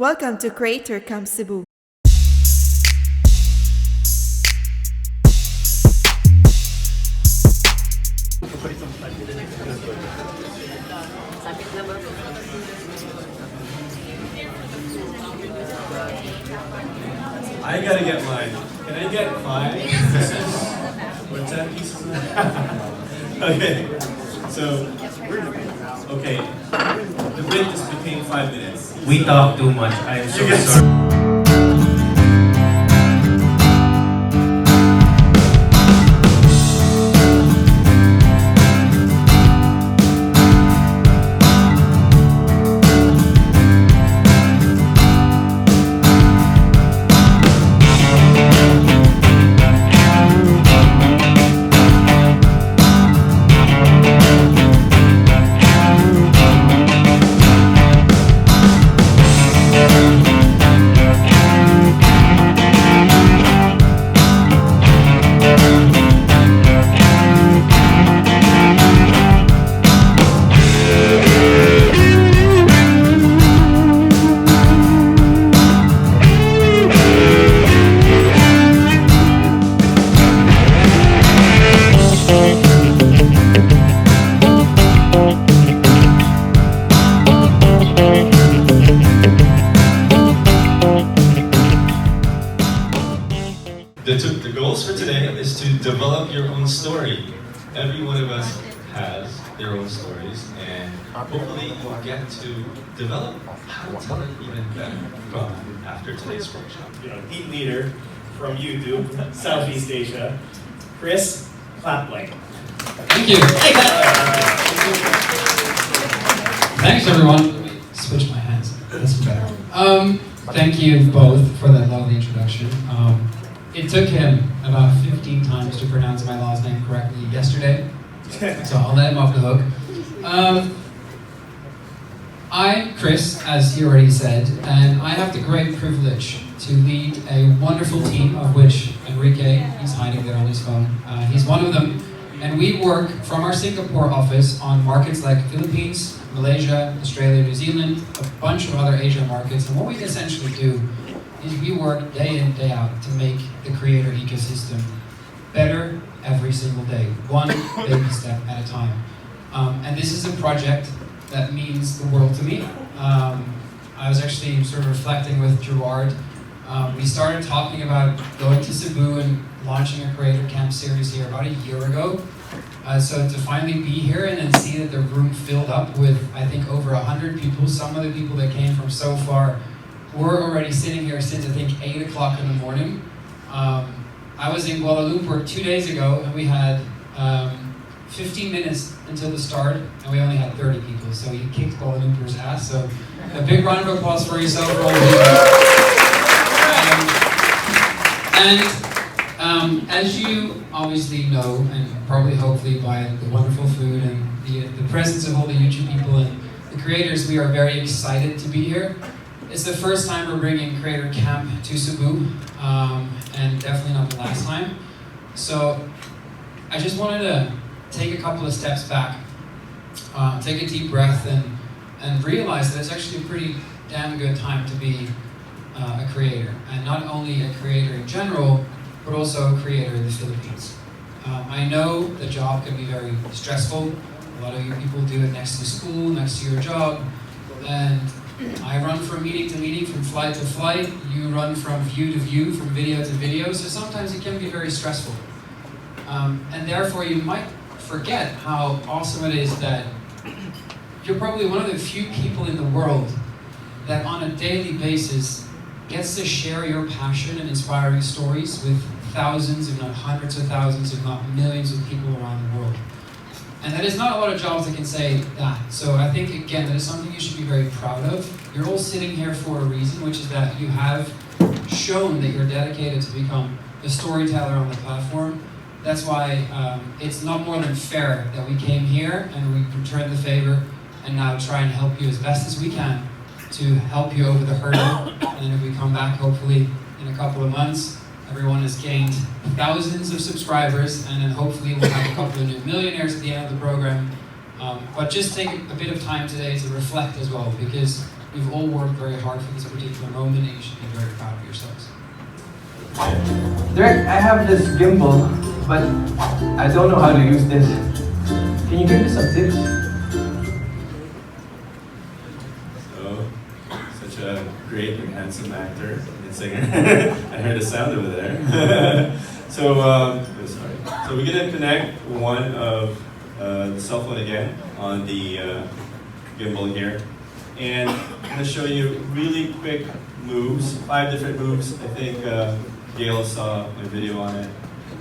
Welcome to Creator Camp Cebu. I gotta get mine. Can I get 5 pieces? What's that piece? Okay. So, okay. The bid just became 5 minutes. We talk too much. I am so sorry. The goals for today is to develop your own story. Every one of us has their own stories, and hopefully you'll get to develop how to tell it even better after today's workshop. Team leader from YouTube, Southeast Asia, Chris Clapling. Thank you. Thanks, everyone. Let me switch my hands. That's better. Thank you both for that lovely introduction. It took him about 15 times to pronounce my last name correctly yesterday, so I'll let him off the hook. I'm Chris, as he already said, and I have the great privilege to lead a wonderful team, of which Enrique, he's hiding there on his phone, he's one of them, and we work from our Singapore office on markets like Philippines, Malaysia, Australia, New Zealand, a bunch of other Asian markets, and what we essentially do is we work day in, day out to make the creator ecosystem better every single day, one baby step at a time. And this is a project that means the world to me. I was actually sort of reflecting with Gerard. We started talking about going to Cebu and launching a creator camp series here about a year ago. So to finally be here and then see that the room filled up with, I think, over 100 people, some of the people that came from so far we're already sitting here since, I think, 8 o'clock in the morning. I was in Kuala Lumpur 2 days ago, and we had 15 minutes until the start, and we only had 30 people, so he kicked Kuala Lumpur's ass. So a big round of applause for yourself, for all of you. As you obviously know, and probably hopefully by the wonderful food and the presence of all the YouTube people and the creators, we are very excited to be here. It's the first time we're bringing Creator Camp to Cebu, and definitely not the last time. So I just wanted to take a couple of steps back, take a deep breath, and realize that it's actually a pretty damn good time to be a creator. And not only a creator in general, but also a creator in the Philippines. I know the job can be very stressful. A lot of you people do it next to school, next to your job, and I run from meeting to meeting, from flight to flight. You run from view to view, from video to video, so sometimes it can be very stressful. And therefore you might forget how awesome it is that you're probably one of the few people in the world that on a daily basis gets to share your passion and inspiring stories with thousands, if not hundreds of thousands, if not millions of people around the world. And that is not a lot of jobs that can say that. So I think, again, that is something you should be very proud of. You're all sitting here for a reason, which is that you have shown that you're dedicated to become the storyteller on the platform. That's why it's not more than fair that we came here and we returned the favor and now try and help you as best as we can to help you over the hurdle. And then if we come back, hopefully, in a couple of months, everyone has gained thousands of subscribers, and then hopefully we'll have a couple of new millionaires at the end of the program. But just take a bit of time today to reflect as well, because You've all worked very hard for this particular moment, and you should be very proud of yourselves. Direct, I have this gimbal, but I don't know how to use this. Can you give me some tips? So, such a great and handsome actor and singer. I heard a sound over there. So we're gonna connect one of the cell phone again on the gimbal here, and I'm gonna show you really quick moves, 5 different moves. I think Gail saw my video on it.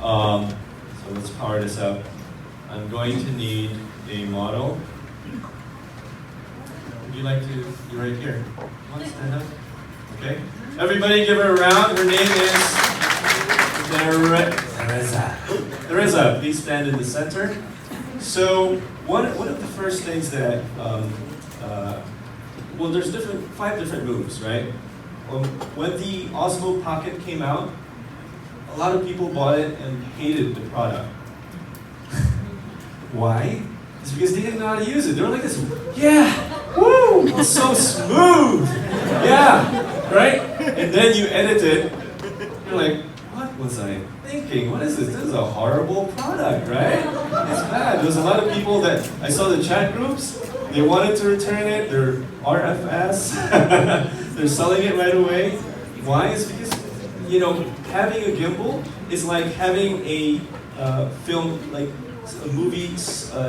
So let's power this up. I'm going to need a model. Would you like to? You're right here. Come on, stand up. Okay. Everybody, give her a round. Her name is Teresa. Please stand in the center. So one of the first things that well, there's 5 different moves, right? When the Osmo Pocket came out, a lot of people bought it and hated the product. Why? It's because they didn't know how to use it. They were like this, yeah, woo, it's so smooth, yeah, right? And then you edit it, you're like, what was I thinking? What is this? This is a horrible product, right? It's bad. There's a lot of people that, I saw the chat groups, they wanted to return it, they're RFS, they're selling it right away. Why? It's because, you know, having a gimbal is like having a film, like a movie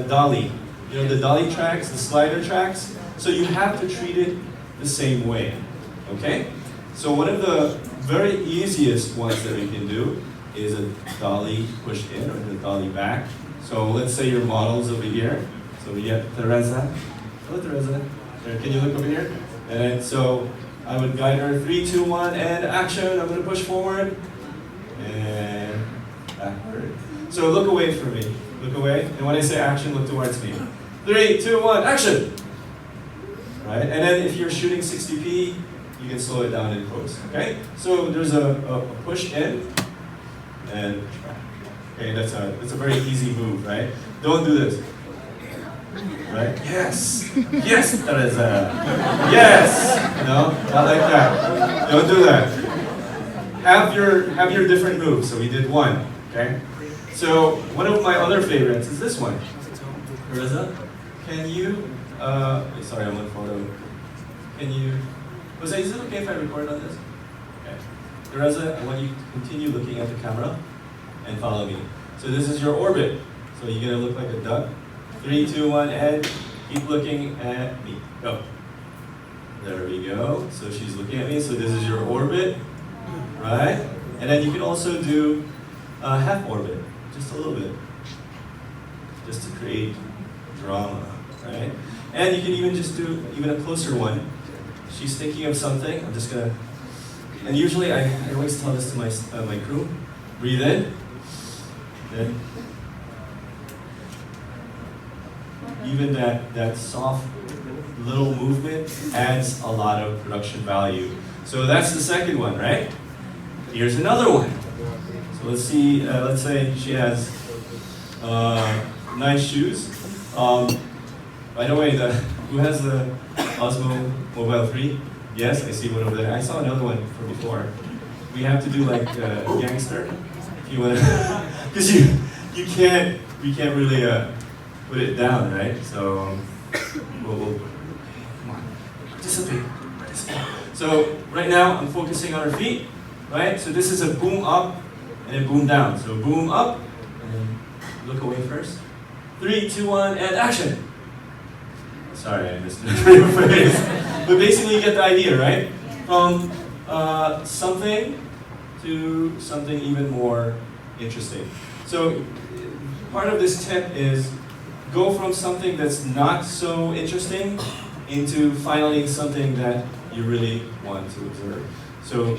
dolly. You know, the dolly tracks, the slider tracks. So you have to treat it the same way, okay? So one of the very easiest ones that we can do is a dolly push in or the dolly back. So let's say your model's over here. So we get Teresa. Hello, Teresa. Can you look over here? And then, so I would guide her 3, 2, 1, and action. I'm going to push forward and backward. So look away from me. Look away. And when I say action, look towards me. 3, 2, 1, action. Right. And then if you're shooting 60p, you can slow it down in post. Okay. So there's a push in and okay. That's a very easy move, right? Don't do this. Right? Yes! Yes, Teresa! Yes! No? Not like that. Don't do that. Have your different moves. So we did one, okay? So one of my other favorites is this one. Teresa, can you, sorry, I'm on photo. Can you, Jose, is it okay if I record on this? Okay. Teresa, I want you to continue looking at the camera and follow me. So this is your orbit. So you're gonna look like a duck. 3, 2, 1, and keep looking at me. Go. There we go. So she's looking at me. So this is your orbit, right? And then you can also do a half orbit, just a little bit, just to create drama, right? And you can even just do even a closer one. She's thinking of something. I'm just gonna. And usually I always tell this to my crew. Breathe in. Then. Even that soft little movement adds a lot of production value. So that's the second one, right? Here's another one. So let's see, let's say she has nice shoes. By the way, who has the Osmo Mobile 3? Yes, I see one over there. I saw another one from before. We have to do like gangster, if you want to, because we can't really put it down, right? So we'll come on, participate. So right now I'm focusing on her feet, right? So this is a boom up and then boom down. So boom up and then look away first. 3, 2, 1, and action. Sorry, I missed the phrase. But basically you get the idea, right? From something to something even more interesting. So part of this tip is go from something that's not so interesting into finally something that you really want to observe. So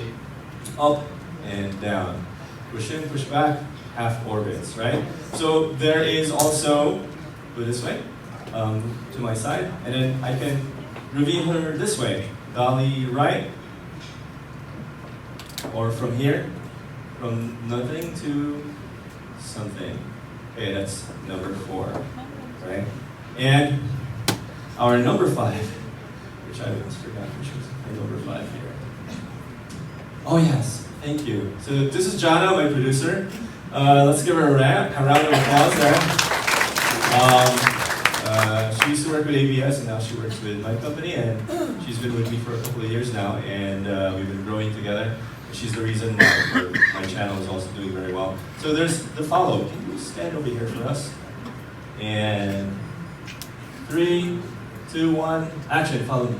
up and down, push in, push back, half orbits, right? So there is also, go this way, to my side, and then I can reveal her this way, dolly right, or from here, from nothing to something. Okay, that's number 4. Right? And our number 5 which I almost forgot, which was like over 5 here. Oh yes, thank you. So this is Jana, my producer. Let's give her a round of applause there. She used to work with ABS and now she works with my company, and she's been with me for a couple of years now, and we've been growing together. She's the reason why my channel is also doing very well. So there's the follow. Can you stand over here for us? And 3, 2, 1, action, follow me.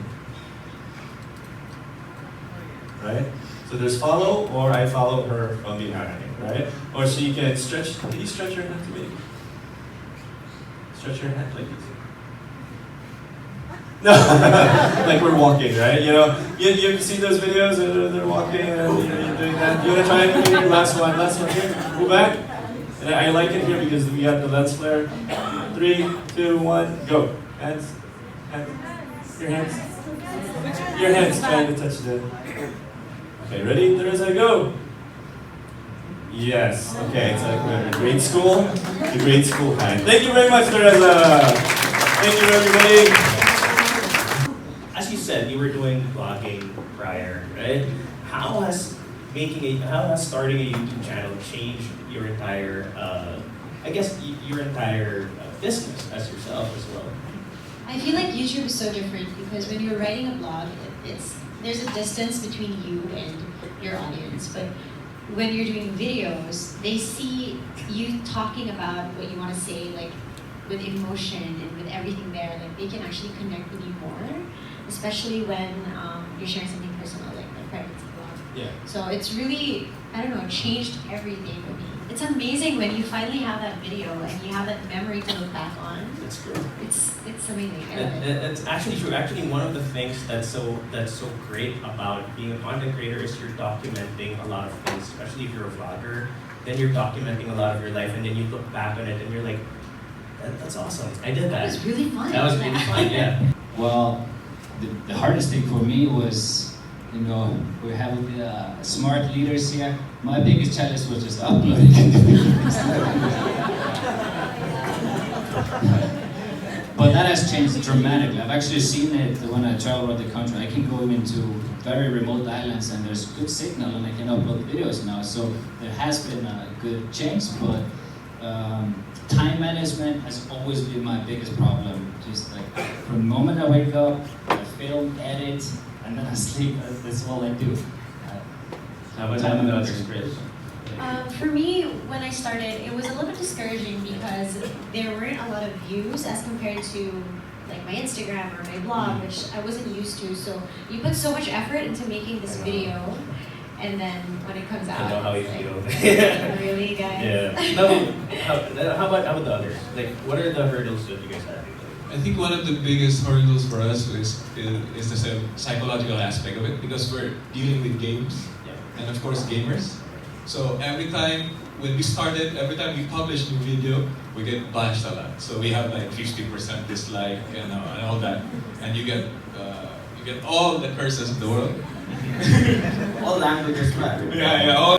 Right? So there's follow, or I follow her from behind, right? Or she can stretch, can you stretch your hand to me? Stretch your hand like this. No, like we're walking, right? You know, you seen those videos where they're walking and you're doing that? You wanna try it here? Last one here. Go back. And I like it here because we have the LexClaire. 3, 2, 1, go. Hands. Your hands trying to touch the... Okay, ready? Teresa, go! Yes, okay, it's like we're in grade school. The grade school hand. Thank you very much, Teresa! Thank you, everybody! As you said, you were doing vlogging prior, right? How has starting a YouTube channel changed your entire, your entire business as yourself as well? I feel like YouTube is so different because when you're writing a blog, there's a distance between you and your audience. But when you're doing videos, they see you talking about what you want to say, like with emotion and with everything there. Like they can actually connect with you more, especially when you're sharing something personal, like a pregnancy blog. Yeah. So it's really, I don't know, changed everything for me. It's amazing when you finally have that video and you have that memory to look back on. That's true. It's amazing. I love it. It's actually true. Actually, one of the things that's so great about being a content creator is you're documenting a lot of things, especially if you're a vlogger. Then you're documenting a lot of your life, and then you look back on it, and you're like, "That's awesome. I did that." It was really fun. That was really fun. Yeah. Well, the hardest thing for me was, you know, we have the smart leaders here. My biggest challenge was just uploading. But that has changed dramatically. I've actually seen it when I travel around the country. I can go into very remote islands and there's good signal and I can upload videos now. So there has been a good change, but time management has always been my biggest problem. Just like from the moment I wake up, I film, edit, and then I sleep. That's all I do. How about time and others, Chris? For me, when I started, it was a little bit discouraging because there weren't a lot of views as compared to like my Instagram or my blog, which I wasn't used to. So you put so much effort into making this video, and then when it comes out, I know how you it's feel. like, really, guys? Yeah. No, how about the others? Like, what are the hurdles that you guys have? I think one of the biggest hurdles for us is the psychological aspect of it, because we're dealing with games and of course gamers. So every time when we started, every time we publish new video, we get bashed a lot. So we have like 50% dislike and all that, and you get all the curses of the world. All languages, right? Yeah. All